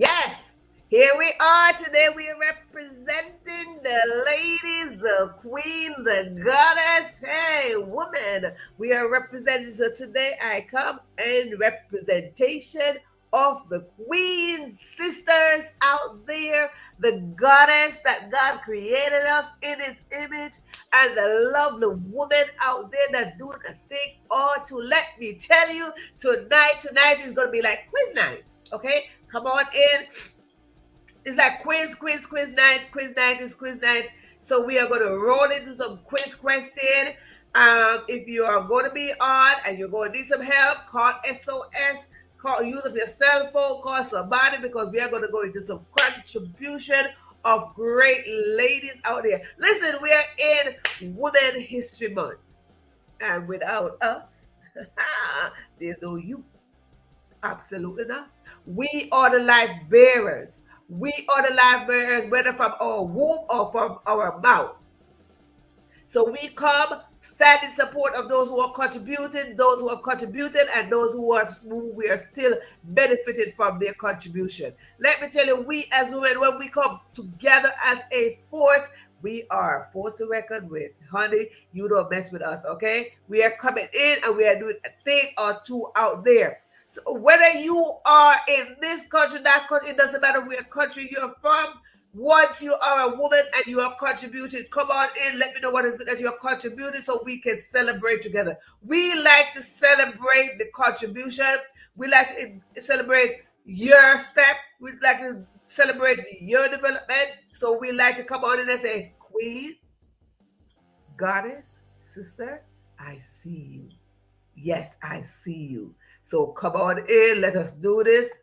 Yes, here we are today. We are representing the ladies, the queen, the goddess. Hey, woman, we are representing. So today I come in representation of the queen sisters out there, the goddess that God created us in his image, and the lovely woman out there that doing a thing or two. Let me tell you, tonight is going to be like quiz night. Okay, come on in. It's like quiz night is quiz night. So we are going to roll into some quiz question. If you are going to be on and you're going to need some help, call SOS. Call, use of your cell phone, call somebody, because we are going to go into some contribution of great ladies out there. Listen, we are in Women History Month, and without us, there's no you. Absolutely not. We are the life bearers. We are the life bearers, whether from our womb or from our mouth. So we come, stand in support of those who are contributing, those who have contributed, and those who we are still benefiting from their contribution. Let me tell you, we as women, when we come together as a force, we are a force to reckon with. Honey, you don't mess with us, okay? We are coming in and we are doing a thing or two out there. So whether you are in this country, that country, it doesn't matter where country you're from. Once you are a woman and you are contributing, come on in. Let me know what is it that you're contributing so we can celebrate together. We like to celebrate the contribution. We like to celebrate your step. We like to celebrate your development. So we like to come on in and say, Queen, Goddess, Sister, I see you. Yes, I see you. So come on in. Let us do this.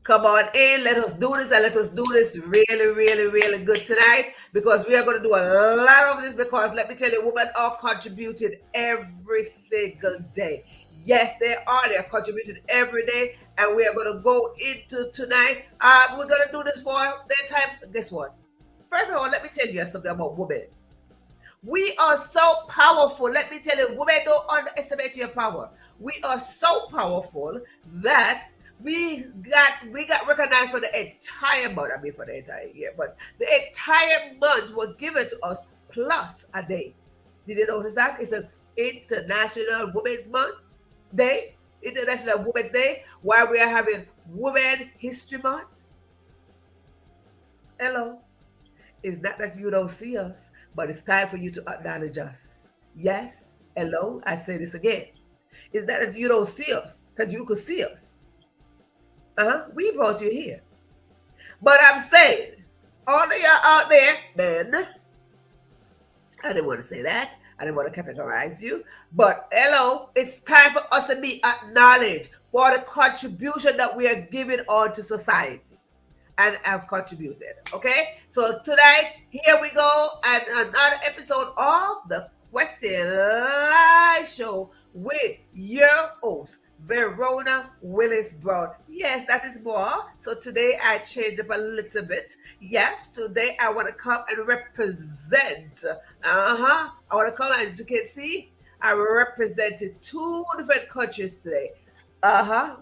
Come on in, let us do this, and let us do this really, really, really good tonight, because we are going to do a lot of this, because let me tell you, women are contributing every single day. Yes, they are. They're contributing every day, and we are going to go into tonight. We're going to do this for their time. Guess what? First of all, let me tell you something about women. We are so powerful. Let me tell you, women, don't underestimate your power. We are so powerful that we got recognized for the entire month. I mean, for the entire year, but the entire month was given to us plus a day. Did you notice that? It says International Women's Month Day, International Women's Day, while we are having Women History Month. Hello. It's not that you don't see us, but it's time for you to acknowledge us. Yes. Hello. I say this again. It's not that you don't see us, because you could see us. We brought you here. But I'm saying, all of y'all out there, men, I didn't want to say that. I didn't want to categorize you. But hello, it's time for us to be acknowledged for the contribution that we are giving on to society and have contributed. Okay? So tonight, here we go, and another episode of the Question Live Show with your host, Verona Willis-Brown. Yes, that is more. So today I changed up a little bit. Yes, today I want to come and represent. I want to come, as you can see, I represented 2 different countries today.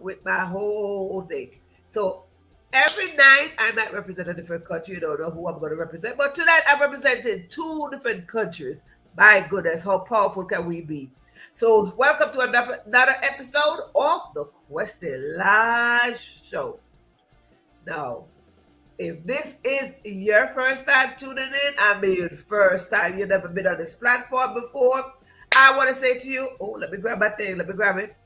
With my whole thing. So every night I might represent a different country. You don't know who I'm going to represent. But tonight I represented 2 different countries. My goodness, how powerful can we be? So welcome to another episode of the Question Live Show. Now, if this is your first time tuning in, I mean first time, you've never been on this platform before, I want to say to you, let me grab my thing, let me grab it.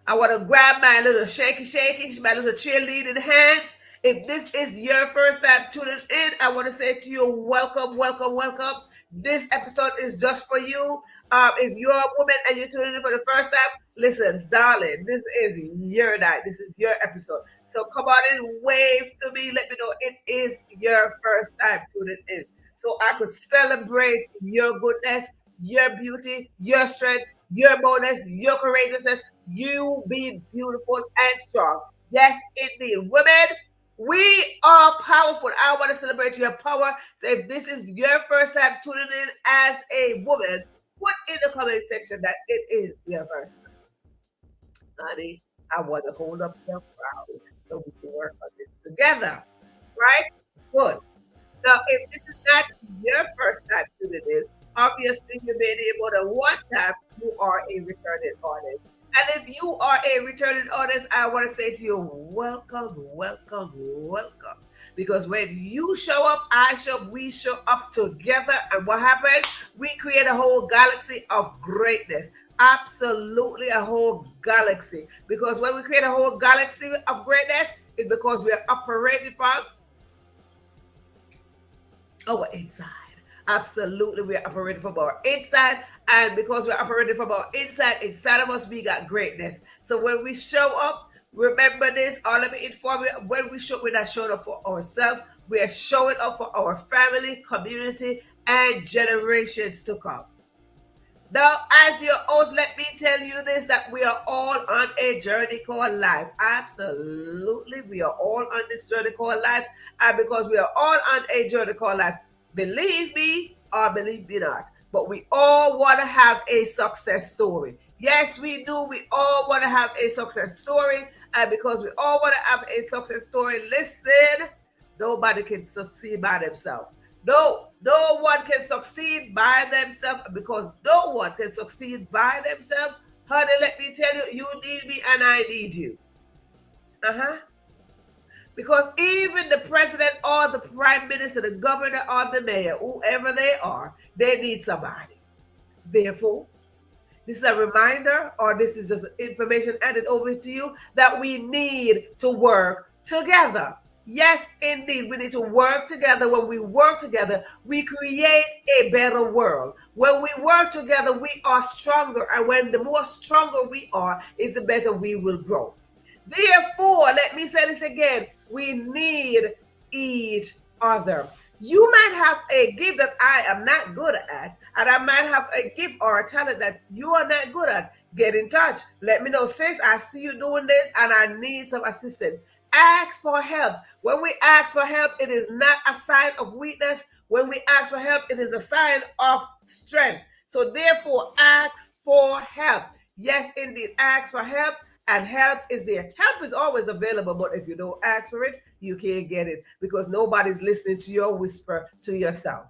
I want to grab my little shaky, my little cheerleading hands. If this is your first time tuning in, I want to say to you, welcome, welcome, welcome. This episode is just for you. If you're a woman and you're tuning in for the first time, listen, darling, this is your night. This is your episode. So come on and wave to me. Let me know it is your first time tuning in. So I could celebrate your goodness, your beauty, your strength, your boldness, your courageousness. You be beautiful and strong. Yes, indeed. Women, We are powerful. I want to celebrate your power. So if this is your first time tuning in as a woman, put in the comment section that it is your first time. Honey, I want to hold up your crowd so we can work on this together. Right? Good. Now, if this is not your first time tuning in, obviously you've been able to one time you are a returning artist. And if you are a returning artist, I want to say to you, welcome, welcome, welcome. Because when you show up, I show up, we show up together. And what happens? We create a whole galaxy of greatness. Absolutely a whole galaxy. Because when we create a whole galaxy of greatness, it's because we are operating from our inside. Absolutely, we are operating from our inside, and because we're operating from our inside of us, we got greatness. So when we show up, remember this, or let me inform you, when we show, we're not showing up for ourselves, we are showing up for our family, community, and generations to come. Now, as your host, let me tell you this, that we are all on a journey called life. Absolutely. We are all on this journey called life. And because we are all on a journey called life, believe me or believe me not, but we all want to have a success story. Yes, we do. We all want to have a success story. And because we all want to have a success story, listen, nobody can succeed by themselves. No one can succeed by themselves, because no one can succeed by themselves. Honey, let me tell you, you need me and I need you. Uh-huh. Because even the president or the prime minister, the governor or the mayor, whoever they are, they need somebody. Therefore, this is a reminder, or this is just information added over to you, that we need to work together. Yes, indeed, we need to work together. When we work together, we create a better world. When we work together, we are stronger. And when the more stronger we are, is the better we will grow. Therefore, let me say this again, we need each other. You might have a gift that I am not good at, and I might have a gift or a talent that you are not good at. Get in touch. Let me know, sis, I see you doing this and I need some assistance. Ask for help. When we ask for help, it is not a sign of weakness. When we ask for help, it is a sign of strength. So therefore, ask for help. Yes, indeed, ask for help. And help is there. Help is always available, but if you don't ask for it, you can't get it, because nobody's listening to your whisper to yourself.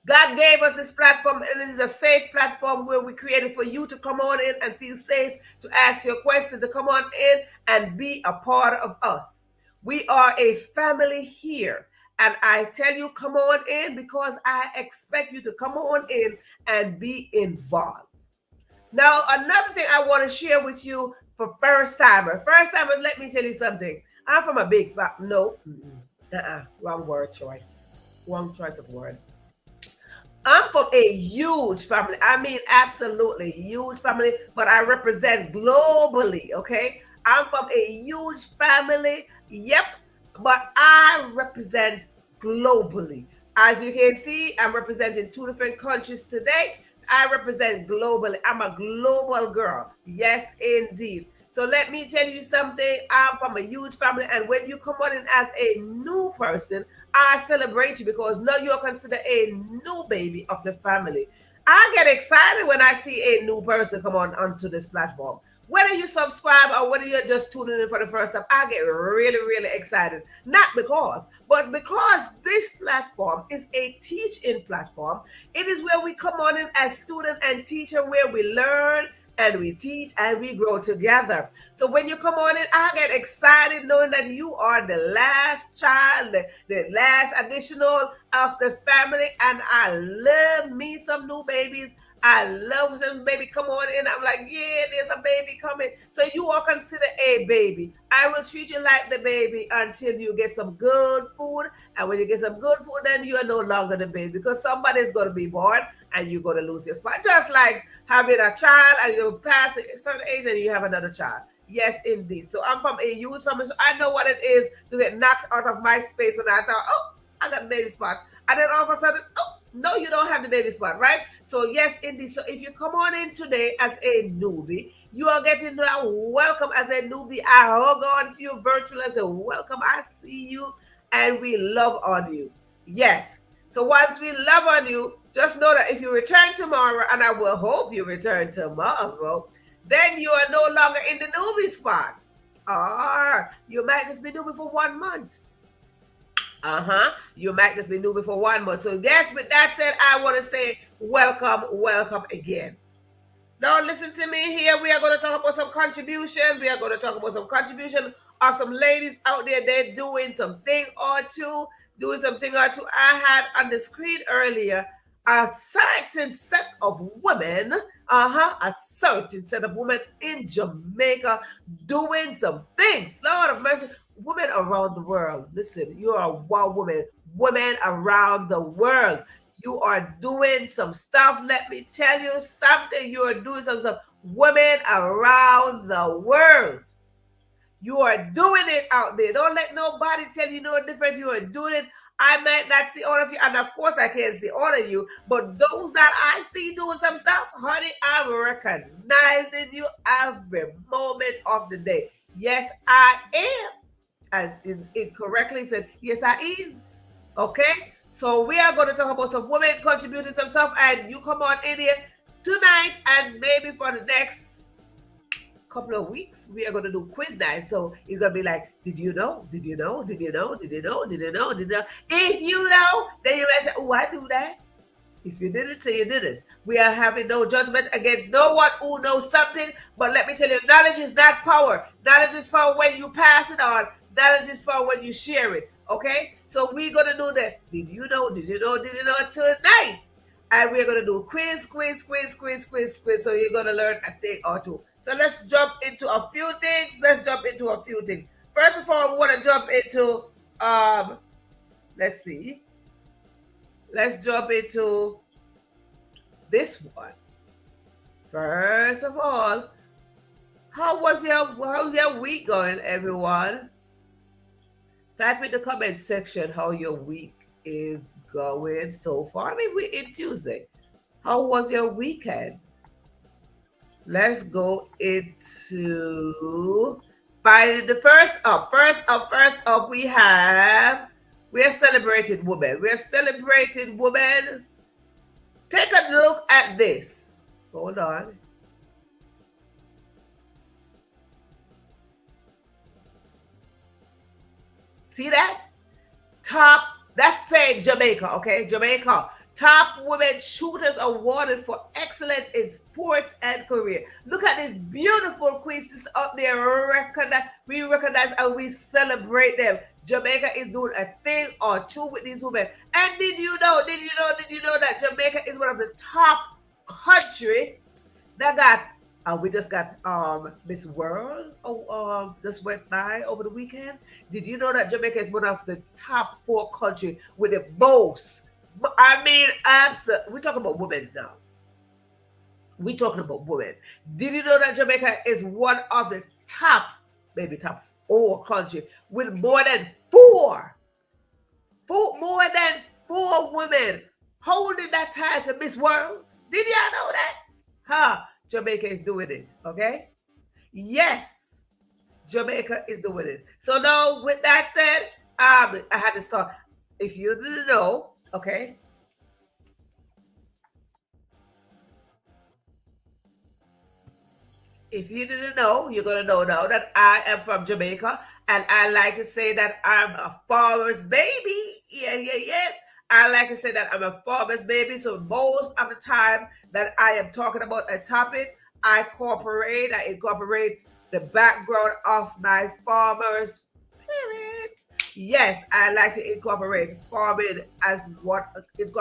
God gave us this platform, and it is a safe platform where we created for you to come on in and feel safe to ask your question, to come on in and be a part of us. We are a family here. And I tell you, come on in, because I expect you to come on in and be involved. Now, another thing I want to share with you for first timers. First timers, let me tell you something. I'm from a big no, wrong word choice. Wrong choice of word. I'm from a huge family. I mean, absolutely huge family, but I represent globally, okay? I'm from a huge family, yep, but I represent globally. As you can see, I'm representing 2 different countries today. I represent globally. I'm a global girl. Yes, indeed. So let me tell you something. I'm from a huge family, and when you come on in as a new person, I celebrate you, because now you're considered a new baby of the family. I get excited when I see a new person come on onto this platform. Whether you subscribe or whether you're just tuning in for the first time, I get really, really excited. Not but because this platform is a teaching platform. It is where we come on in as student and teacher, where we learn and we teach and we grow together. So when you come on in, I get excited knowing that you are the last child, the last additional of the family. And I love me some new babies. I love some baby come on in. I'm like, yeah, there's a baby coming. So you are considered a baby. I will treat you like the baby until you get some good food. And when you get some good food, then you are no longer the baby, because somebody's going to be born and you're going to lose your spot. Just like having a child and you pass a certain age and you have another child. Yes, indeed. So I'm from a huge family. So I know what it is to get knocked out of my space when I thought, oh, I got a baby spot. And then all of a sudden, oh, No, you don't have the baby spot, right? So yes, indeed. So if you come on in today as a newbie, you are getting that welcome as a newbie. I hug on to you virtually as a welcome. I see you and we love on you. Yes. So once we love on you, just know that if you return tomorrow, and I will hope you return tomorrow, then you are no longer in the newbie spot. Or you might just be newbie for 1 month. You might just be newbie for 1 month. So yes, with that said, I want to say welcome, welcome again. Now listen to me here. We are going to talk about some contribution. We are going to talk about some contribution of some ladies out there. They're doing something or two. I had on the screen earlier a certain set of women, a certain set of women in Jamaica doing some things. Lord of mercy, women around the world. Listen, you are a wow woman. Women around the world. You are doing some stuff. Let me tell you something. You are doing some stuff. Women around the world. You are doing it out there. Don't let nobody tell you no different. You are doing it. I might not see all of you, and of course I can't see all of you, but those that I see doing some stuff, honey, I'm recognizing you every moment of the day. Yes, I am. And it correctly said, yes, I is. Okay? So we are going to talk about some women contributing some stuff, and you come on in here tonight, and maybe for the next couple of weeks, we are going to do quiz night. So it's going to be like, did you know? Did you know? Did you know? Did you know? Did you know? Did you know? If you know, then you might say, oh, I do that. If you didn't, say you didn't. We are having no judgment against no one who knows something. But let me tell you, knowledge is not power. Knowledge is power when you pass it on. Knowledge is power when you share it. Okay? So we're going to do that. Did you know? Did you know? Did you know tonight? And we're going to do quiz. So you're going to learn a thing or two. So let's jump into a few things. First of all, we want to jump into, let's see. Let's jump into this one. First of all, how's your week going, everyone? Type in the comment section how your week is going so far. I mean, we're in Tuesday. How was your weekend? Let's go into by the first up. First up, we are celebrating women. Take a look at this. Hold on. See that? That's saying Jamaica, okay? Jamaica. Top women shooters awarded for excellence in sports and career. Look at this beautiful queens up there. We recognize and we celebrate them. Jamaica is doing a thing or two with these women. And did you know that Jamaica is one of the top country that got we just got Miss World just went by over the weekend. Did you know that Jamaica is one of the top 4 countries with the most? I mean, absolutely. We're talking about women now. Did you know that Jamaica is one of the top 4 countries with more than 4 women holding that title to Miss World? Did y'all know that? Jamaica is doing it, okay? Yes, Jamaica is doing it. So now, with that said, I had to start. If you didn't know, okay? If you didn't know, you're going to know now that I am from Jamaica, and I like to say that I'm a farmer's baby. Yeah. I like to say that I'm a farmer's baby. So most of the time that I am talking about a topic, I incorporate the background of my farmer's parents. Yes, I like to incorporate farming in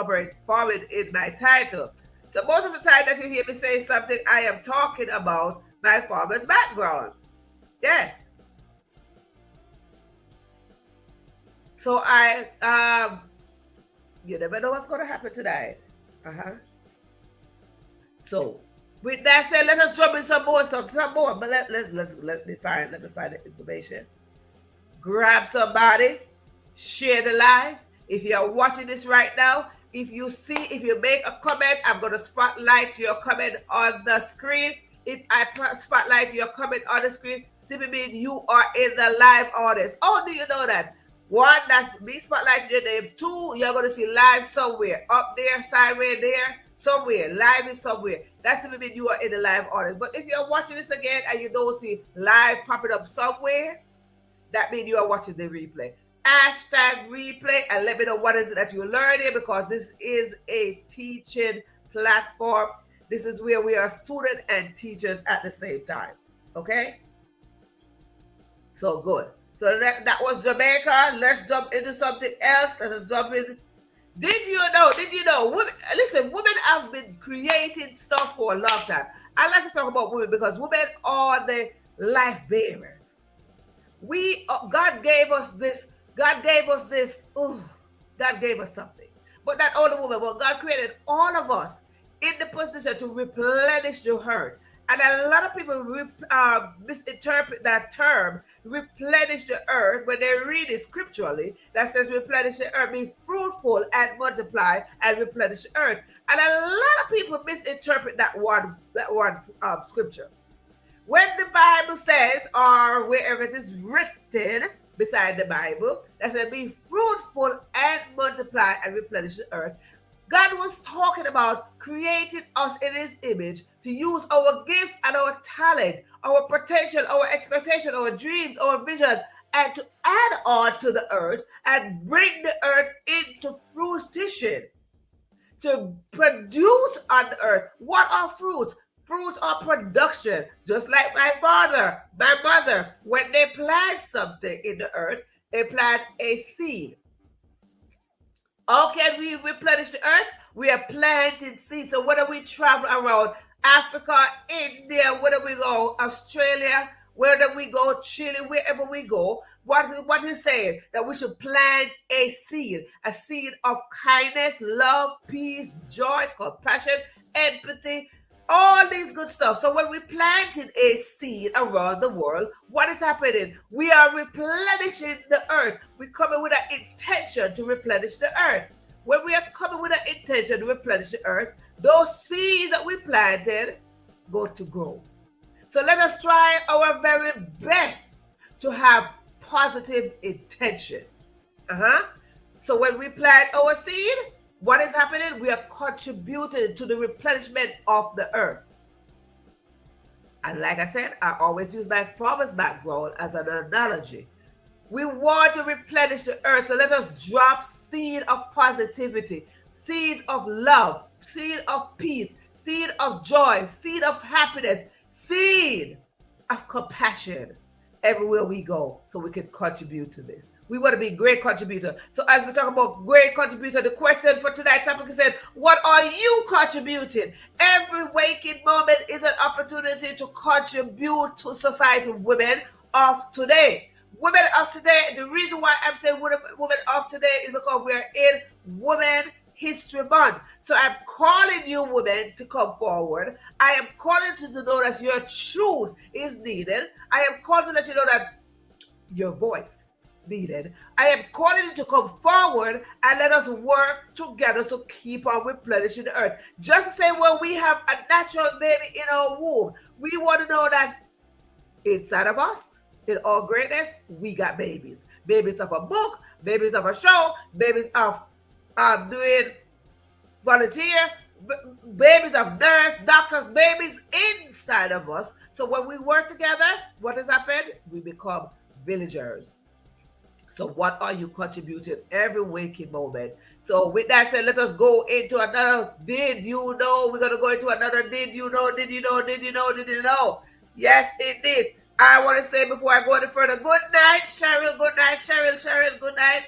my title. So most of the time that you hear me say something, I am talking about my farmer's background. Yes. So you never know what's going to happen tonight. So with that said, let us jump in some more. But let me find the information. Grab somebody, share the live. If you're watching this right now If you make a comment, I'm going to spotlight your comment on the screen. If I spotlight your comment on the screen, simply mean you are in the live audience. Oh, do you know that? One, that's me spotlighting your name. Two, you're going to see live somewhere. Up there, sideways there, somewhere. Live is somewhere. That simply means you are in the live audience. But if you're watching this again and you don't see live popping up somewhere, that means you are watching the replay. Hashtag replay and let me know what is it that you're learning, because this is a teaching platform. This is where we are students and teachers at the same time. Okay? So good. So that was Jamaica. Let's jump into something else. Let us jump in. Did you know, women have been creating stuff for a long time. I like to talk about women because women are the life bearers. God gave us this. God gave us something. But not only women, but God created all of us in the position to replenish the earth. And a lot of people misinterpret that term, replenish the earth, when they read it scripturally, that says replenish the earth, be fruitful and multiply and replenish the earth. And a lot of people misinterpret that one scripture. When the Bible says, or wherever it is written beside the Bible, that says be fruitful and multiply and replenish the earth, God was talking about creating us in his image to use our gifts and our talent, our potential, our expectation, our dreams, our vision, and to add on to the earth and bring the earth into fruition, to produce on the earth. What are fruits? Fruits are production. Just like my mother, when they plant something in the earth, they plant a seed. How can we replenish the earth? We are planting seeds. So whether we travel around Africa, India, whether we go Australia, whether we go Chile, wherever we go, what he's saying, that we should plant a seed of kindness, love, peace, joy, compassion, empathy, all these good stuff. So when we planted a seed around the world, what is happening? We are replenishing the earth. We're coming with an intention to replenish the earth. When we are coming with an intention to replenish the earth, those seeds that we planted go to grow. So let us try our very best to have positive intention. So when we plant our seed, what is happening? We are contributing to the replenishment of the earth. And like I said, I always use my farmer's background as an analogy. We want to replenish the earth, so let us drop seed of positivity, seed of love, seed of peace, seed of joy, seed of happiness, seed of compassion everywhere we go, so we can contribute to this. We want to be a great contributor. So as we talk about great contributor, the question for tonight's topic is, what are you contributing? Every waking moment is an opportunity to contribute to society. Women of today. Women of today, the reason why I'm saying women of today is because we're in Women History Month. So I'm calling you women to come forward. I am calling you to know that your truth is needed. I am calling to let you know that your voice needed. I am calling you to come forward and let us work together to keep on replenishing the earth. Just the same way we have a natural baby in our womb, we want to know that inside of us, in all greatness, we got babies. Babies of a book, babies of a show, babies of doing volunteer, babies of nurse, doctors, babies inside of us. So when we work together, what has happened? We become villagers. So what are you contributing every waking moment? So with that said, let us go into another did you know? We're going to go into another did you know, did you know, did you know, did you know? Yes, indeed. I want to say before I go any further, good night, Cheryl. Good night, Cheryl. Good night.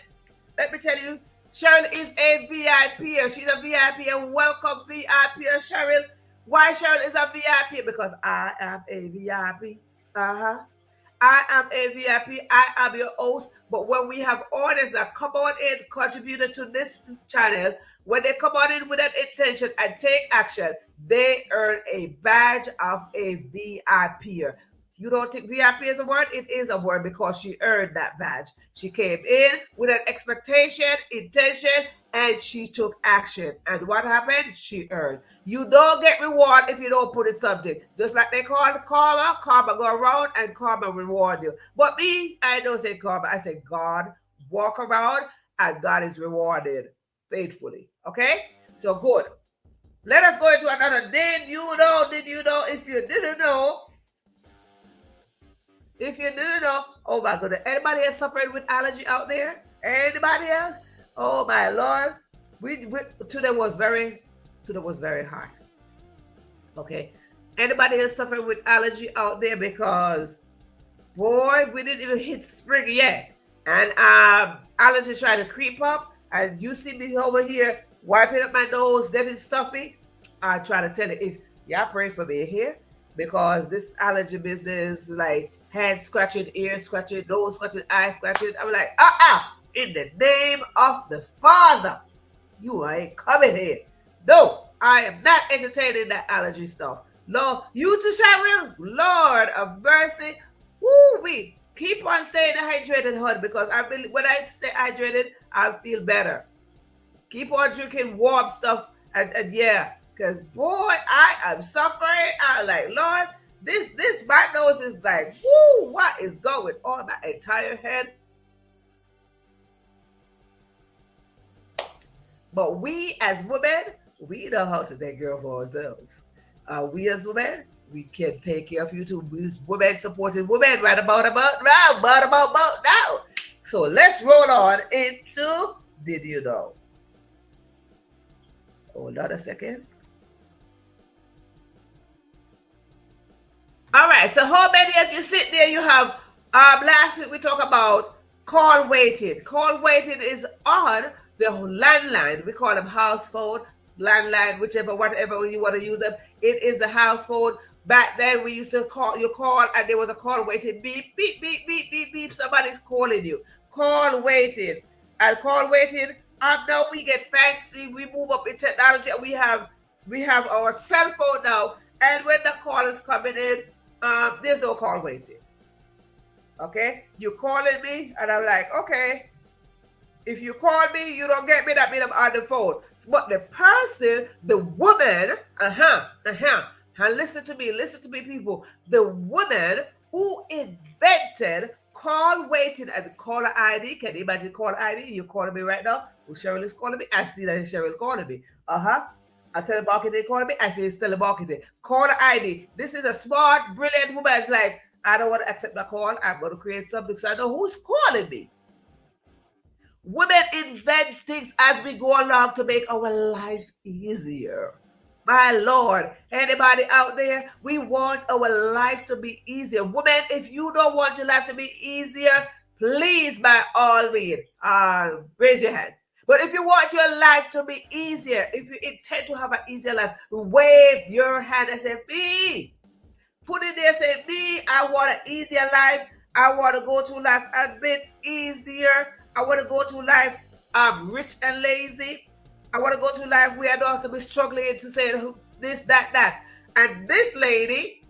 Let me tell you, Cheryl is a VIP. She's a VIP, and welcome VIP, Cheryl. Why Cheryl is a VIP? Because I am a VIP. I am a VIP. I am your host. But when we have orders that come on in, contributed to this channel, when they come on in with an intention and take action, they earn a badge of a VIP. You don't think VIP is a word? It is a word because she earned that badge. She came in with an expectation, intention, and she took action. And what happened? She earned. You don't get reward if you don't put it something. Just like they call it karma, karma go around and karma reward you. But me, I don't say karma. I say God walk around and God is rewarded faithfully. Okay? So good. Let us go into another. Did you know? Did you know? If you didn't know, oh my goodness. Anybody else suffering with allergy out there? Anybody else? Oh my Lord. We today was very hard. Okay. Anybody else suffering with allergy out there? Because boy, we didn't even hit spring yet. And allergy trying to creep up. And you see me over here wiping up my nose, getting stuffy. I try to tell you, if y'all pray for me here, because this allergy business, like head scratching, ear scratching, nose scratching, eye scratching. I'm like, in the name of the Father, you ain't coming here. No, I am not entertaining that allergy stuff. Lord, you too, Cheryl. Lord of mercy. Woo, we keep on staying hydrated, hon, because when I stay hydrated, I feel better. Keep on drinking warm stuff, and yeah, because boy, I am suffering. I'm like, Lord, this my nose is like, woo, what is going on my entire head? But we as women, we know how to take care of ourselves. We as women, we can take care of you too. We women supporting women right about now. So let's roll on into Did You Know? Hold on a second. All right, so how many of you sit there? You have last week we talked about call waiting. Call waiting is on the landline. We call them house phone, landline, whatever you want to use them. It is a house phone. Back then we used to call and there was a call waiting. Beep, beep, beep, beep, beep, beep. Somebody's calling you. Call waiting. And call waiting. Now we get fancy. We move up in technology. We have our cell phone now. And when the call is coming in, there's no call waiting. Okay? You calling me, and I'm like, okay. If you call me, you don't get me, that means I'm on the phone. But the person, the woman, and listen to me, people. The woman who invented call waiting and caller ID. Can you imagine caller ID? You're calling me right now. Well, Cheryl is calling me. I see that Cheryl calling me. I tell the marketing calling me. I say it's telemarketing. Caller ID. This is a smart, brilliant woman. It's like, I don't want to accept my call. I'm going to create something so I know who's calling me. Women invent things as we go along to make our life easier. My Lord, anybody out there? We want our life to be easier. Women, if you don't want your life to be easier, please, by all means, raise your hand. But if you want your life to be easier, if you intend to have an easier life, wave your hand and say, me. Put it there, say, me, I want an easier life. I want to go through life a bit easier. I want to go through life rich and lazy. I want to go through life where I don't have to be struggling to say this, that. And this lady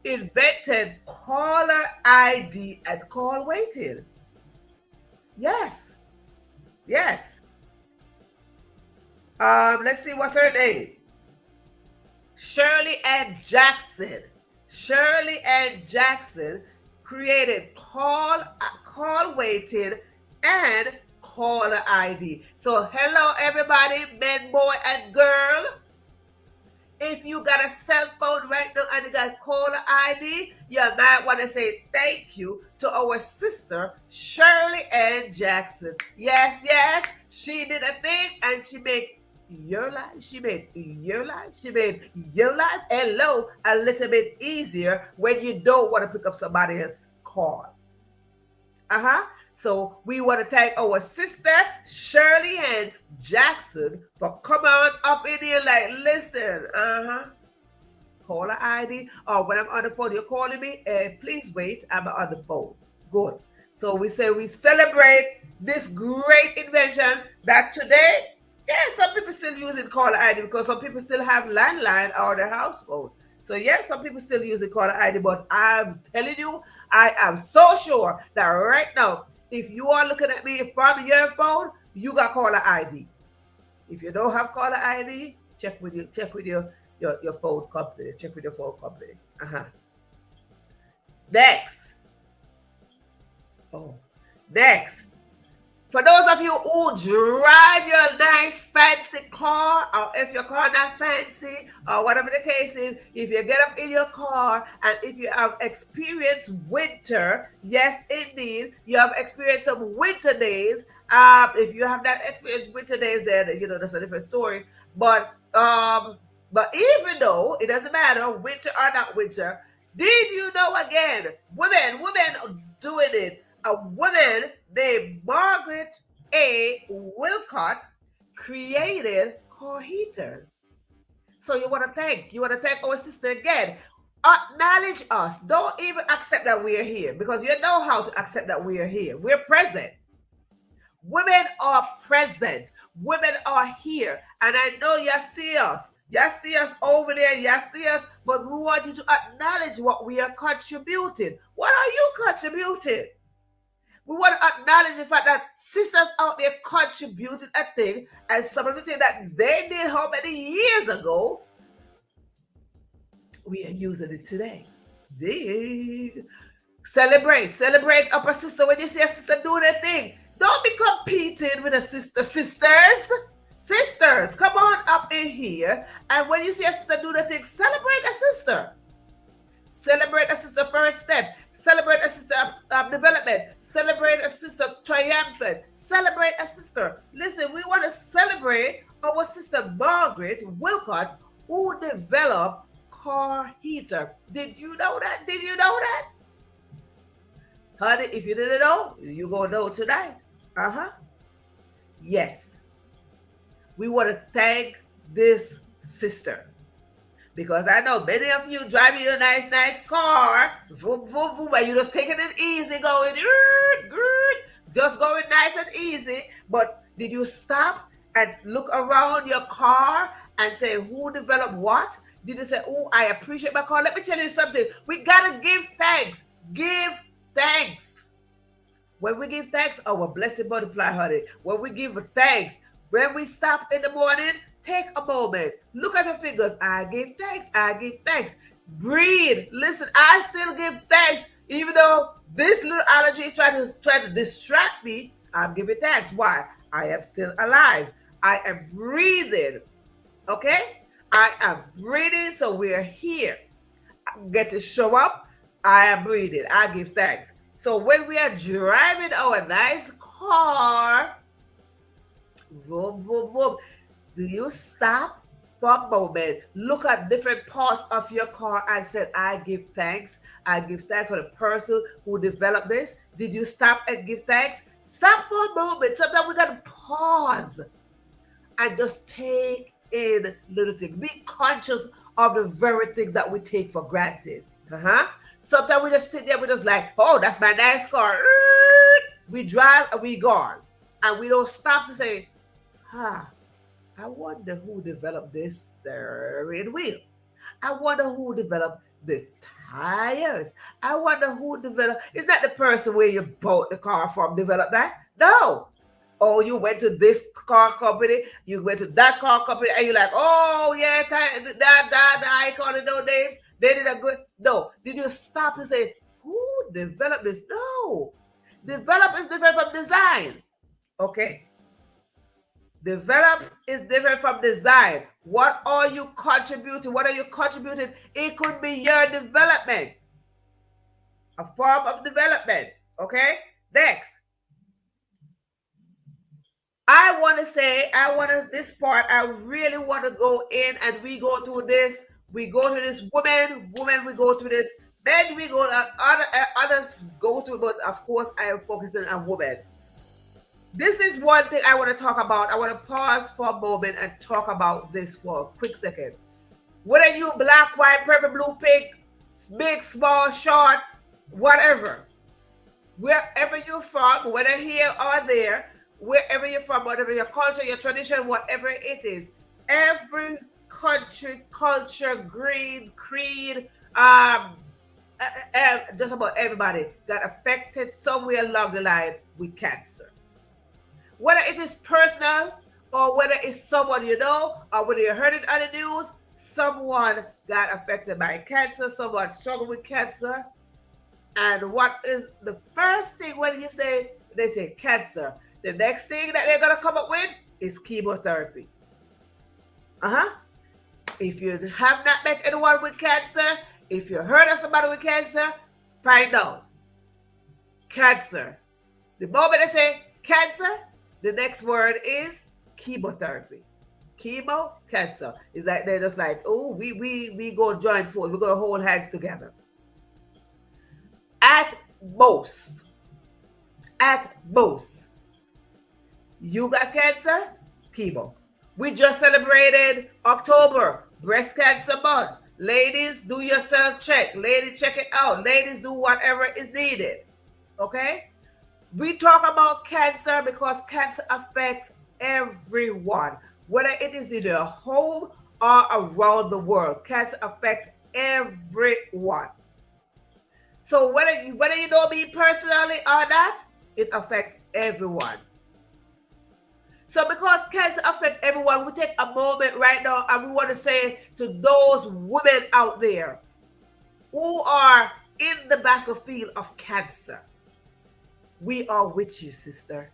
invented caller ID and call waiting. Yes. Let's see what's her name. Shirley Ann Jackson. Shirley Ann Jackson created call waiting and caller ID. So hello everybody, men, boy, and girl. If you got a cell phone right now and you got caller ID, you might want to say thank you to our sister, Shirley Ann Jackson. Yes, she did a thing and she made your life. She made your life. Hello, a little bit easier when you don't want to pick up somebody else's call. So we want to thank our sister, Shirley Ann Jackson, for coming on up in here like, listen, caller ID. Or when I'm on the phone, you're calling me, please wait, I'm on the phone. Good. So we say we celebrate this great invention that today, some people still using caller ID because some people still have landline or their house phone. So yes, some people still use the caller ID, but I'm telling you, I am so sure that right now, if you are looking at me from your phone, you got caller ID. If you don't have caller ID, check with your phone company. Check with your phone company. Uh-huh. Next. Oh, next. For those of you who drive your nice fancy car, or if your car not fancy, or whatever the case is, if you get up in your car and if you have experienced winter, yes, indeed, you have experienced some winter days. If you have not experienced winter days, then that's a different story. But even though it doesn't matter, winter or not winter, did you know again, women doing it? A woman named Margaret A. Wilcott created car heater. So you want to thank our sister again. Acknowledge us. Don't even accept that we are here, because you know how to accept that we are here. We're present. Women are present. Women are here. And I know you see us. You see us over there. You see us. But we want you to acknowledge what we are contributing. What are you contributing? We want to acknowledge the fact that sisters out there contributed a thing, and some of the things that they did how many years ago, we are using it today. Dig. Celebrate up a sister when you see a sister do their thing. Don't be competing with a sister. Sisters, come on up in here. And when you see a sister do the thing, celebrate a sister. Celebrate a sister first step. Celebrate a sister development. Celebrate a sister triumphant. Celebrate a sister. Listen, we want to celebrate our sister Margaret Wilcott, who developed car heater. Did you know that? Did you know that? Honey, if you didn't know, you're going to know tonight. Uh-huh. Yes. We want to thank this sister, because I know many of you driving your nice car, vroom, vroom, vroom, and you're just taking it easy, going, just going nice and easy. But did you stop and look around your car and say, who developed what? Did you say, oh, I appreciate my car? Let me tell you something. We got to give thanks. Give thanks. When we give thanks, our blessing multiply, honey. When we give thanks, when we stop in the morning, take a moment. Look at the fingers. I give thanks. I give thanks. Breathe. Listen, I still give thanks. Even though this little allergy is trying to distract me, I'm giving thanks. Why? I am still alive. I am breathing. Okay? I am breathing, so we're here. I get to show up. I am breathing. I give thanks. So when we are driving our nice car, vroom, vroom, vroom, do you stop for a moment, look at different parts of your car and say, I give thanks. I give thanks for the person who developed this. Did you stop and give thanks? Stop for a moment. Sometimes we got to pause and just take in little things. Be conscious of the very things that we take for granted. Sometimes we just sit there, we just like, oh, that's my nice car. We drive and we gone. And we don't stop to say, I wonder who developed this steering wheel. I wonder who developed the tires. I wonder who developed. Is that the person where you bought the car from developed that? No. Oh, you went to this car company, you went to that car company, and you're like, oh, yeah, I call it no names. They did a good. No. Did you stop and say, who developed this? No. Develop is different from design. Okay. Develop is different from design. What are you contributing? What are you contributing? It could be your development. A form of development. Okay? Next. This part, I really want to go in and we go through this. We go through this women, we go through this. Then we go, others go through, but of course I am focusing on women. This is one thing I want to talk about. I want to pause for a moment and talk about this for a quick second. Whether you black, white, purple, blue, pink, big, small, short, whatever. Wherever you're from, whether here or there, wherever you're from, whatever your culture, your tradition, whatever it is, every country, culture, greed, creed, just about everybody got affected somewhere along the line with cancer. Whether it is personal or whether it's someone you know or whether you heard it on the news, someone got affected by cancer, someone struggled with cancer. And what is the first thing when you say, they say cancer, the next thing that they're going to come up with is chemotherapy. If you have not met anyone with cancer, if you heard of somebody with cancer, find out. Cancer. The moment they say cancer, the next word is chemotherapy. Chemo, cancer. It's like they're just like, oh, we go join force. We're going to hold hands together. At most, you got cancer, chemo. We just celebrated October, Breast Cancer Month. Ladies, do your self check. Ladies, check it out. Ladies, do whatever is needed. Okay? We talk about cancer because cancer affects everyone, whether it is in your home or around the world. Cancer affects everyone. So whether you know me personally or not, it affects everyone. So because cancer affects everyone, we take a moment right now and we want to say to those women out there who are in the battlefield of cancer, we are with you, sister.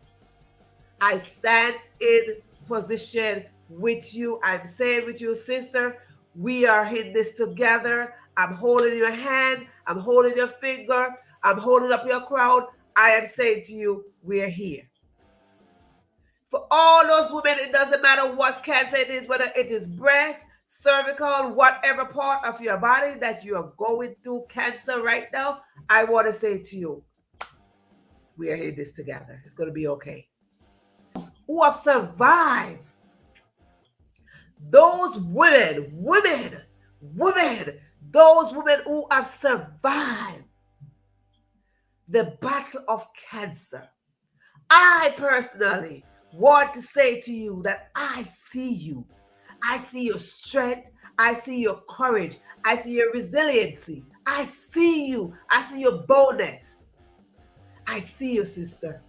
I stand in position with you. I'm saying with you, sister, we are in this together. I'm holding your hand. I'm holding your finger. I'm holding up your crown. I am saying to you, we are here. For all those women, it doesn't matter what cancer it is, whether it is breast, cervical, whatever part of your body that you are going through cancer right now, I want to say to you, we are in this together. It's going to be okay. Who have survived, those women, those women who have survived the battle of cancer, I personally want to say to you that I see you. I see your strength. I see your courage. I see your resiliency. I see you. I see your boldness. I see you, sister.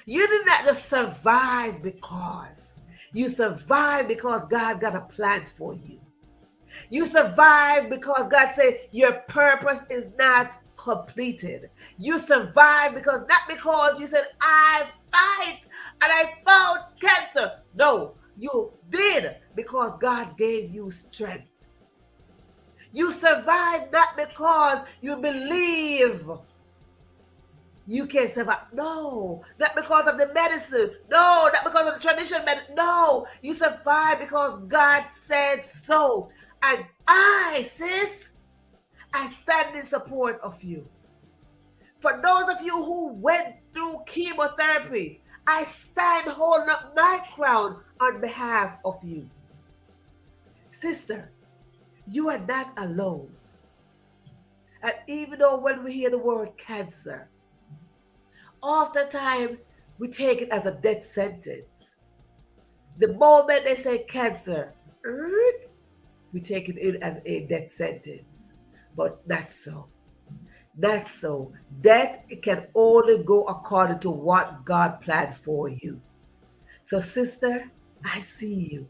You did not just survive because. You survived because God got a plan for you. You survived because God said your purpose is not completed. You survived because, not because you said, I fight and I fought cancer. No, you did because God gave you strength. You survived not because you believe you can survive. No, not because of the medicine. No, not because of the traditional medicine. No, you survived because God said so. And I, sis, I stand in support of you. For those of you who went through chemotherapy, I stand holding up my crown on behalf of you. Sisters, you are not alone. And even though when we hear the word cancer, oftentimes we take it as a death sentence. The moment they say cancer, we take it in as a death sentence. But not so. Not so. Death can only go according to what God planned for you. So, sister, I see you.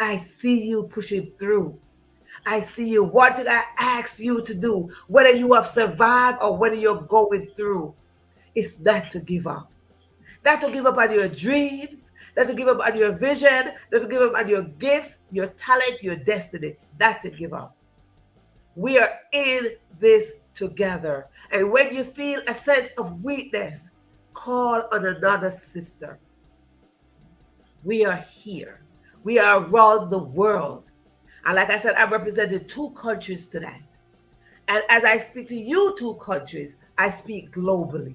I see you pushing through. I see you. What did I ask you to do? Whether you have survived or whether you're going through, it's not to give up. Not to give up on your dreams, not to give up on your vision, not to give up on your gifts, your talent, your destiny. Not to give up. We are in this together. And when you feel a sense of weakness, call on another sister. We are here. We are around the world. And like I said, I represented 2 countries today. And as I speak to you 2 countries, I speak globally.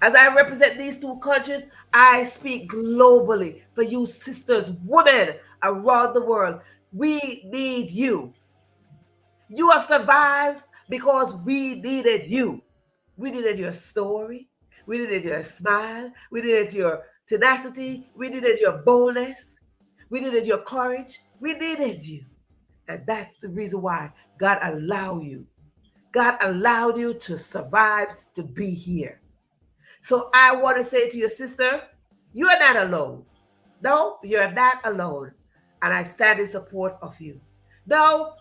As I represent these 2 countries, I speak globally for you sisters, women around the world. We need you. You have survived because we needed you. We needed your story. We needed your smile. We needed your tenacity. We needed your boldness. We needed your courage. We needed you. And that's the reason why God allowed you. God allowed you to survive, to be here. So I want to say to your sister, you are not alone. No, you're not alone. And I stand in support of you. Now,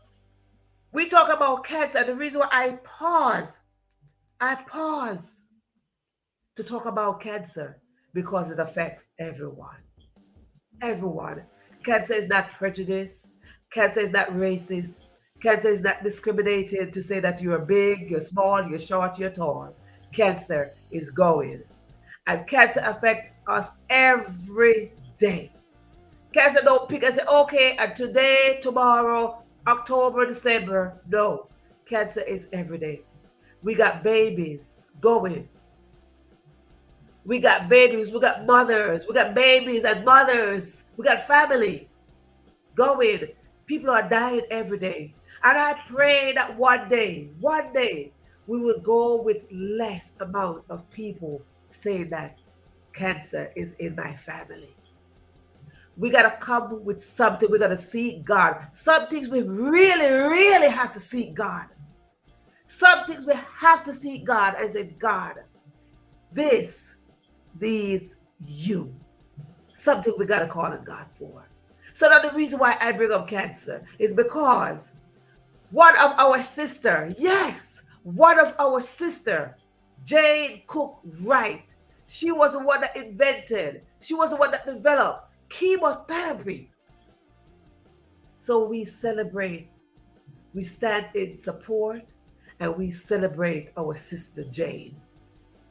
we talk about cancer. The reason why I pause to talk about cancer because it affects everyone. Everyone. Cancer is not prejudice. Cancer is not racist. Cancer is not discriminated to say that you're big, you're small, you're short, you're tall. Cancer is going. And cancer affects us every day. Cancer don't pick and say, okay, and today, tomorrow, October, December. No. Cancer is every day. We got babies going. We got babies, we got mothers, we got babies and mothers, we got family going. People are dying every day. And I pray that one day, we will go with less amount of people saying that cancer is in my family. We got to come with something. We got to seek God. Some things we really, really have to seek God. Some things we have to seek God and say, God, this needs you. Something we got to call on God for. So now the reason why I bring up cancer is because one of our sister, Jane Cook Wright, she was the one that invented, she was the one that developed chemotherapy. So we celebrate, we stand in support, and we celebrate our sister Jane,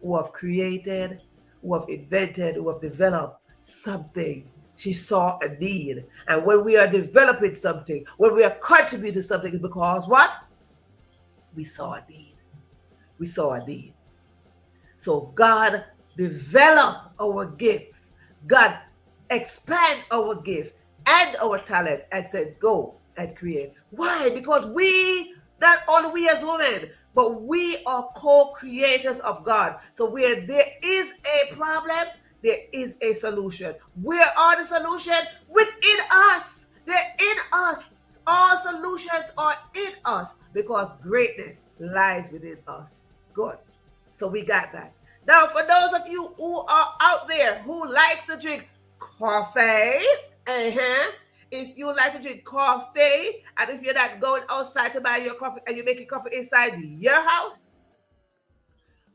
who have created, who have invented, who have developed something. She saw a need. And when we are developing something, when we are contributing something, it's because what? We saw a need. We saw a need. So God develop our gift. God expand our gift and our talent and said, go and create. Why? Because we, not only we as women, but we are co-creators of God. So where there is a problem, there is a solution. Where are the solution? Within us. They're in us. All solutions are in us because greatness lies within us. Good. So we got that. Now, for those of you who are out there who likes to drink coffee, if you like to drink coffee, and if you're not going outside to buy your coffee and you're making coffee inside your house,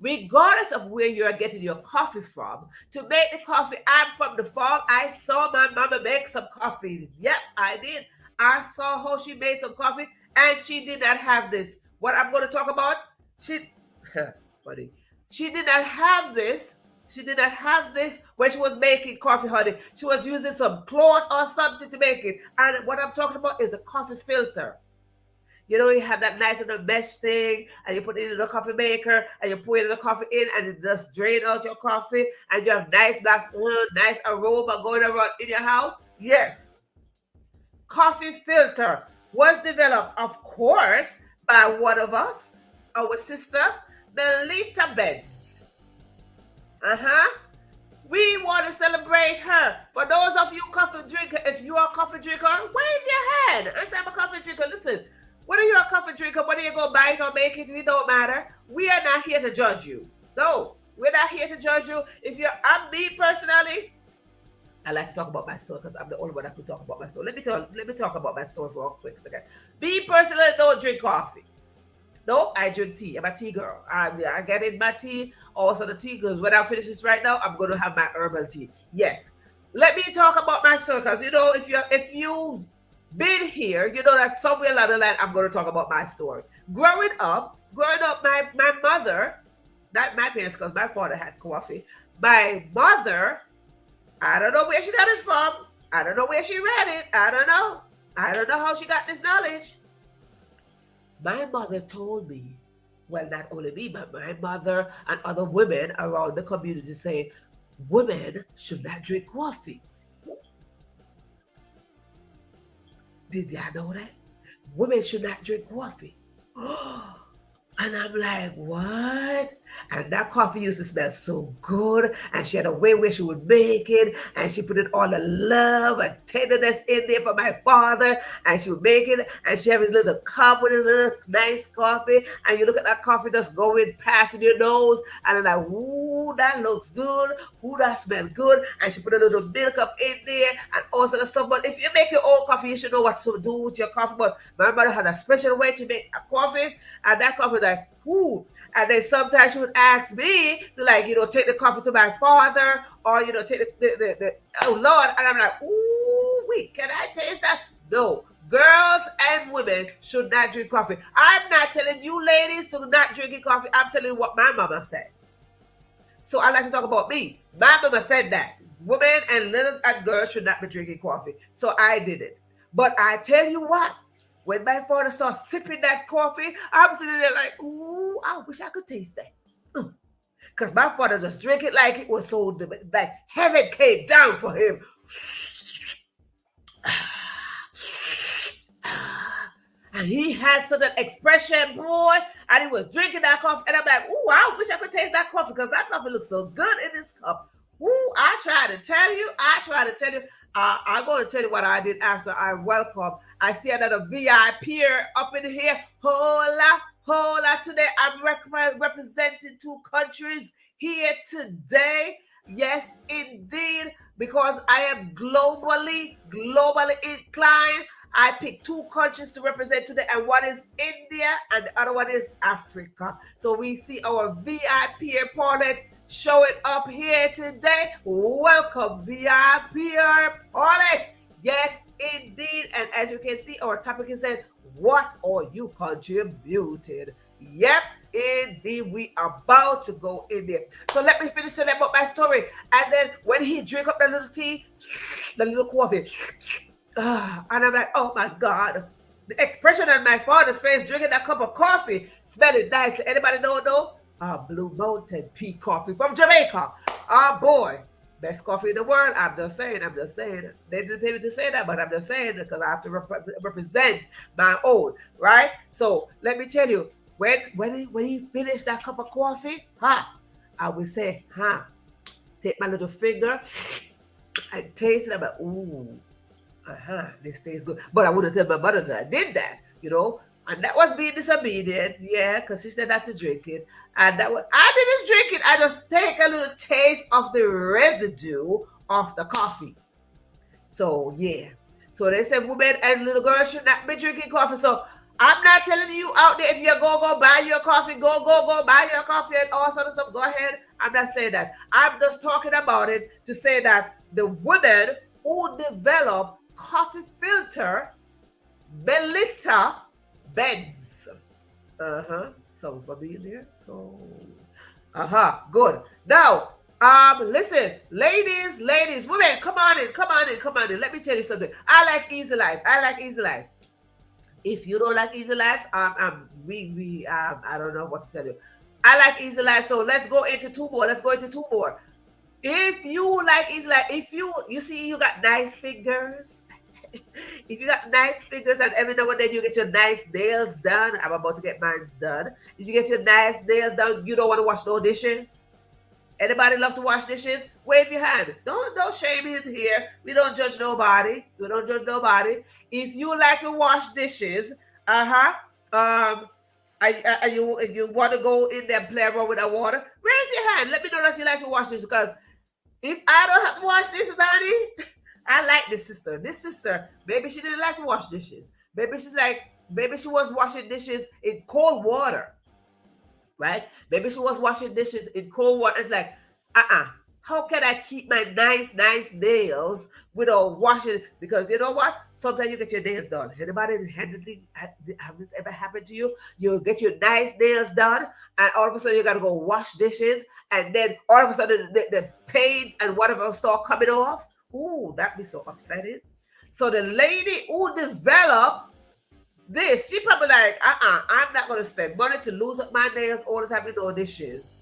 regardless of where you're getting your coffee from, to make the coffee, I'm from the farm. I saw my mama make some coffee. Yep, I did. I saw how she made some coffee, and she did not have this. What I'm going to talk about, funny. She did not have this. She did not have this when she was making coffee, honey. She was using some cloth or something to make it. And what I'm talking about is a coffee filter. You know, you have that nice little mesh thing, and you put it in the coffee maker, and you pour the coffee in, and it just drain out your coffee, and you have nice black, nice aroma going around in your house. Yes. Coffee filter was developed, of course, by one of us, our sister, Melita Benz. We want to celebrate her. For those of you coffee drinker, if you are a coffee drinker, wave your hand and say, I'm a coffee drinker. Listen, whether you're a coffee drinker, whether you go buy it or make it, it don't matter. We are not here to judge you. No, we're not here to judge you. I'm me personally, I like to talk about my story because I'm the only one that could talk about my story. Let me talk about my story for a quick second. Me personally don't drink coffee. No, I drink tea. I'm a tea girl. I get in my tea. Also the tea girls. When I finish this right now, I'm going to have my herbal tea. Yes. Let me talk about my story because, you know, if you been here, you know that somewhere along the line, I'm going to talk about my story. Growing up, my mother, not my parents because my father had coffee. My mother, I don't know where she got it from. I don't know where she read it. I don't know. I don't know how she got this knowledge. My mother told me, well, not only me, but my mother and other women around the community saying, women should not drink coffee. Did y'all know that? Women should not drink coffee. And I'm like, what? And that coffee used to smell so good. And she had a way where she would make it. And she put in all the love and tenderness in there for my father. And she would make it. And she had his little cup with his little nice coffee. And you look at that coffee just going past in your nose. And I'm like, ooh, that looks good. Ooh, that smells good. And she put a little milk up in there and all sorts of stuff. But if you make your own coffee, you should know what to do with your coffee. But my mother had a special way to make a coffee. And that coffee was like, ooh. And then sometimes she would ask me to, like, take the coffee to my father, or, take the oh Lord. And I'm like, ooh, wait, can I taste that? No. Girls and women should not drink coffee. I'm not telling you ladies to not drink coffee. I'm telling you what my mama said. So I like to talk about me. My mama said that women and little girls should not be drinking coffee. So I did it. But I tell you what, when my father started sipping that coffee, I'm sitting there like, ooh, I wish I could taste that. Because my father just drank it like it was so, like heaven came down for him. And he had such an expression, boy, and he was drinking that coffee. And I'm like, ooh, I wish I could taste that coffee because that coffee looks so good in this cup. Ooh, I tried to tell you. I'm going to tell you what I did after I welcome. I see another VIP up in here. Hola. Today I'm representing 2 countries here today. Yes, indeed, because I am globally inclined. I picked 2 countries to represent today, and one is India and the other one is Africa. So we see our VIP Paulette showing up here today. Welcome, VIP Paulette. Yes, indeed. And as you can see, our topic is said, what are you contributed? Yep, indeed. We are about to go in there. So let me finish telling about my story. And then when he drink up the little tea, the little coffee, and I'm like, oh my God. The expression on my father's face drinking that cup of coffee, smelling nicely. Anybody know? Blue Mountain Peak coffee from Jamaica. Boy, best coffee in the world. I'm just saying. They didn't pay me to say that, but I'm just saying because I have to represent my own, right? So let me tell you, when he finished that cup of coffee, I would say, take my little finger and taste it. I'm like, ooh. This tastes good. But I wouldn't tell my mother that I did that, and that was being disobedient, because she said not to drink it. And I didn't drink it. I just take a little taste of the residue of the coffee. So so they said women and little girls should not be drinking coffee. So I'm not telling you out there, if you go buy your coffee, go buy your coffee and all sort of stuff, go ahead. I'm not saying that. I'm just talking about it to say that the women who develop coffee filter, Melita Benz. Some for being there. Good. Now, listen, ladies, women, come on in. Let me tell you something. I like easy life. If you don't like easy life, I don't know what to tell you. I like easy life, so let's go into 2 more. If you like easy life, if you see you got nice fingers, if you got nice fingers and every now and then you get your nice nails done, I'm about to get mine done. If you get your nice nails done, you don't want to wash no dishes. Anybody love to wash dishes? Wave your hand. Don't shame in here. We don't judge nobody. If you like to wash dishes, you want to go in there and play around with the water, raise your hand. Let me know that you like to wash dishes, because if I don't have to wash dishes, honey, I like this sister. Maybe she didn't like to wash dishes. Maybe she was washing dishes in cold water, right? Maybe she was washing dishes in cold water. It's like, how can I keep my nice nails without washing? Because you know what? Sometimes you get your nails done. Anybody have this ever happened to you? You get your nice nails done, and all of a sudden you got to go wash dishes, and then all of a sudden the paint and whatever start coming off. Ooh, that'd be so upsetting. So the lady who developed this, she probably like, I'm not going to spend money to lose up my nails all the time with no dishes.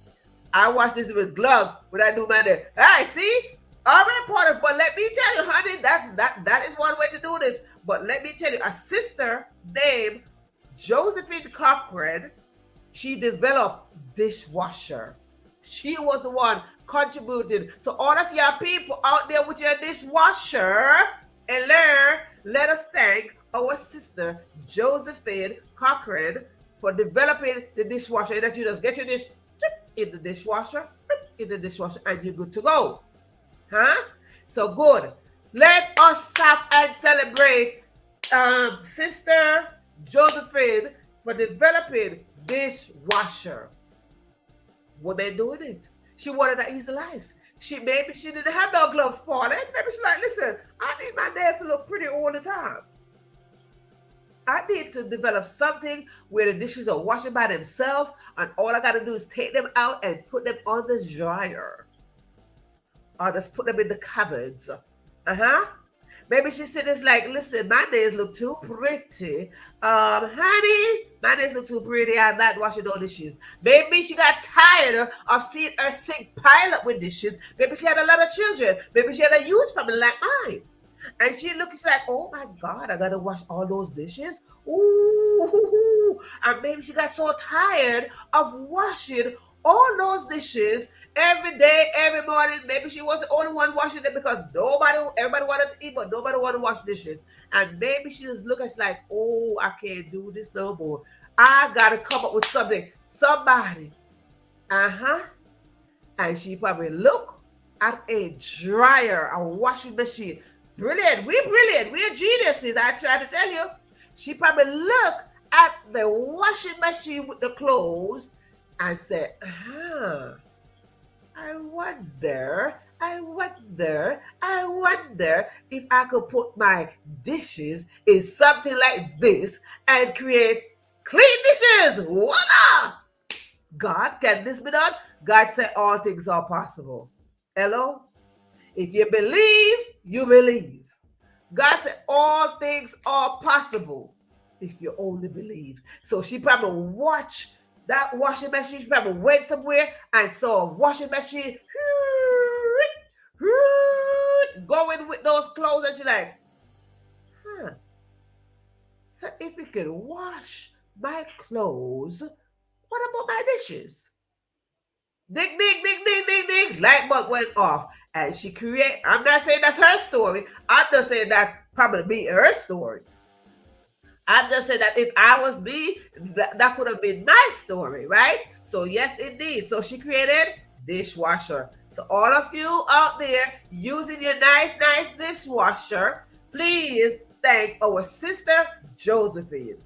I wash this with gloves when I do my nails. Hey, see? All right, important. But let me tell you, honey, that is one way to do this. But let me tell you, a sister named Josephine Cochran She developed dishwasher. She was the one contributing. So all of y'all people out there with your dishwasher and let us thank our sister Josephine Cochran for developing the dishwasher. That you just get your dish in the dishwasher, and you're good to go. Huh? So good. Let us stop and celebrate Sister Josephine for developing dishwasher. Women doing it. She wanted an easy life. Maybe she didn't have no gloves for it. Maybe she's like, listen, I need my nails to look pretty all the time. I need to develop something where the dishes are washing by themselves, and all I gotta do is take them out and put them on the dryer. Or just put them in the cupboards. Maybe she said it's like, listen, my nails look too pretty. Honey, my nails look too pretty. I'm not washing no dishes. Maybe she got tired of seeing her sink pile up with dishes. Maybe she had a lot of children. Maybe she had a huge family like mine. And she looks like, oh my God, I gotta wash all those dishes. Ooh. And maybe she got so tired of washing all those dishes every day, every morning. Maybe she was the only one washing them because everybody wanted to eat, but nobody wanted to wash dishes. And maybe she just looks like, oh, I can't do this no more. I gotta come up with something. Somebody. And she probably look at a dryer, a washing machine. Brilliant. We're brilliant. We're geniuses. I try to tell you. She probably look at the washing machine with the clothes and said, I wonder if I could put my dishes in something like this and create clean dishes. Voila! God, can this be done? God said all things are possible. Hello? If you believe, you believe. God said all things are possible if you only believe. So she probably watched that washing machine. She probably went somewhere and saw a washing machine going with those clothes, and she's like, so if it could wash my clothes, what about my dishes? Ding, ding, ding, ding, ding, ding. Light bulb went off. And she created, I'm not saying that's her story. I'm just saying that probably be her story. I'm just saying that if I was me, that could have been my story, right? So yes, indeed. So she created dishwasher. So all of you out there using your nice dishwasher, please thank our sister Josephine.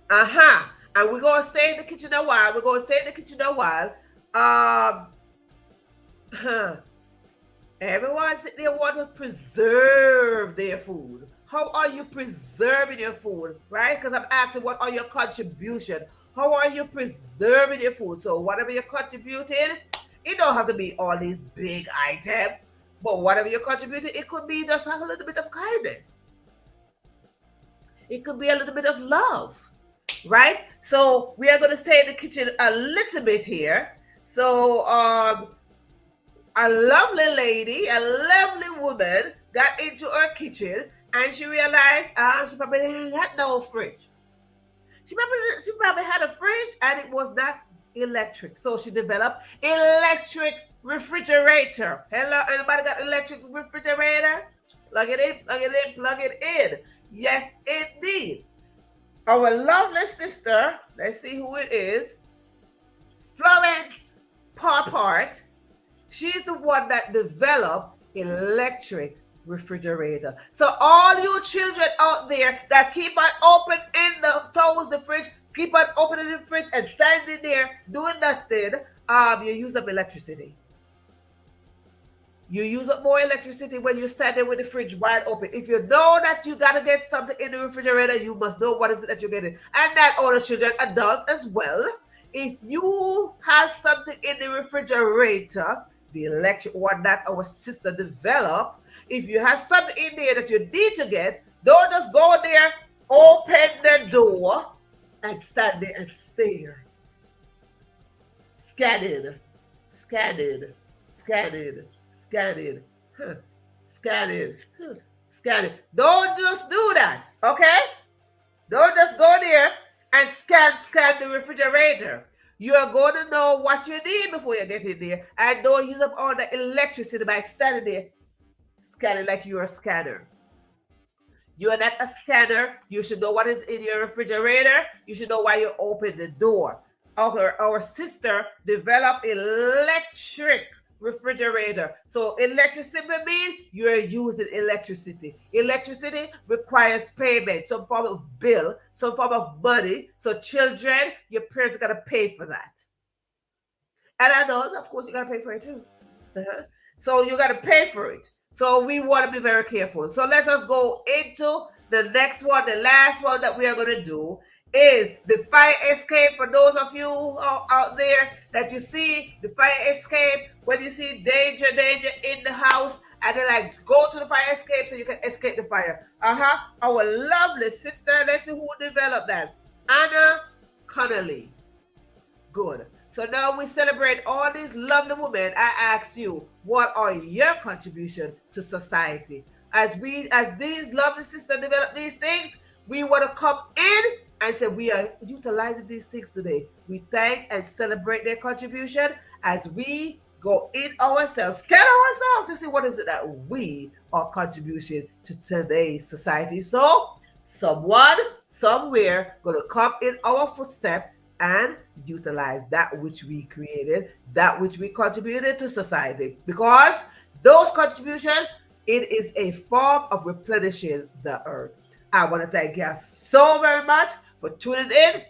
And we're going to stay in the kitchen a while. Everyone sitting there want to preserve their food. How are you preserving your food, right? Because I'm asking, what are your contribution? How are you preserving your food? So whatever you're contributing, it don't have to be all these big items, but whatever you're contributing, it could be just a little bit of kindness. It could be a little bit of love, right? So we are going to stay in the kitchen a little bit here. So a lovely lady, a lovely woman got into her kitchen and she realized she probably didn't have no fridge. She probably had a fridge and it was not electric. So she developed electric refrigerator. Hello, anybody got electric refrigerator? Plug it in. Yes, indeed. Our lovely sister, let's see who it is, Florence Poppart. She's the one that developed electric refrigerator. So all you children out there that keep on close the fridge, keep on opening the fridge and standing there doing nothing, you use up electricity. You use up more electricity when you're standing with the fridge wide open. If you know that you got to get something in the refrigerator, you must know what is it that you're getting. And not all the children, adult as well. If you have something in the refrigerator, the electric one that our sister developed, if you have something in there that you need to get, don't just go there, open the door, and stand there and stare. Scan it. Don't just do that, okay? Don't just go there and scan the the refrigerator. You are going to know what you need before you get in there, and don't use up all the electricity by standing there scanning like you're a scanner. You are not a scanner. You should know what is in your refrigerator. You should know why you open the door. Our sister developed electric refrigerator. So electricity means you're using electricity. Electricity requires payment, some form of bill, some form of money. So children, your parents got to pay for that. And adults, of course, you got to pay for it too. Uh-huh. So you got to pay for it. So we want to be very careful. So let us go into the next one. The last one that we are going to do is the fire escape. For those of you out there that you see the fire escape, when you see danger in the house, and then like go to the fire escape so you can escape the fire. Our lovely sister, let's see who developed that. Anna Connolly. Good. So now we celebrate all these lovely women. I ask you, what are your contribution to society? As these lovely sisters develop these things, we want to come in and say we are utilizing these things today. We thank and celebrate their contribution as we go in ourselves, scan ourselves to see what is it that we are contributing to today's society. So someone, somewhere, going to come in our footstep and utilize that which we created, that which we contributed to society. Because those contributions, it is a form of replenishing the earth. I want to thank you so very much for tuning in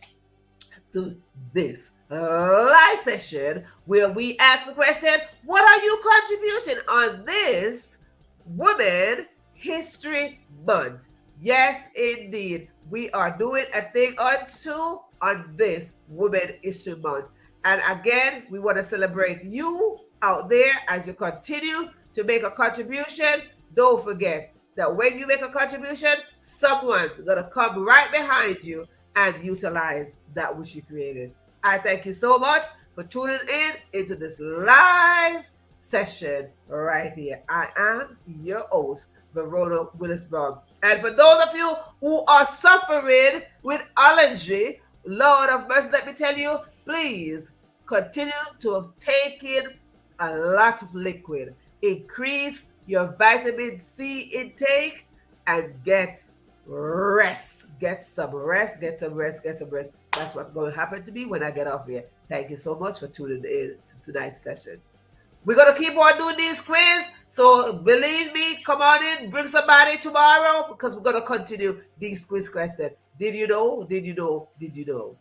to this live session where we ask the question, what are you contributing on this Women History Month? Yes, indeed. We are doing a thing on this Women History Month. And again, we want to celebrate you out there as you continue to make a contribution. Don't forget that when you make a contribution, someone is going to come right behind you and utilize that which you created. I thank you so much for tuning in into this live session right here. I am your host, Verona Willis-Brown. And for those of you who are suffering with allergy, Lord of mercy, let me tell you, please continue to take in a lot of liquid. Increase your vitamin C intake and get rest. Get some rest. That's what's going to happen to me when I get off here. Thank you so much for tuning in to tonight's session. We're going to keep on doing these quiz. So believe me, come on in, bring somebody tomorrow because we're going to continue these quiz questions. Did you know? Did you know? Did you know?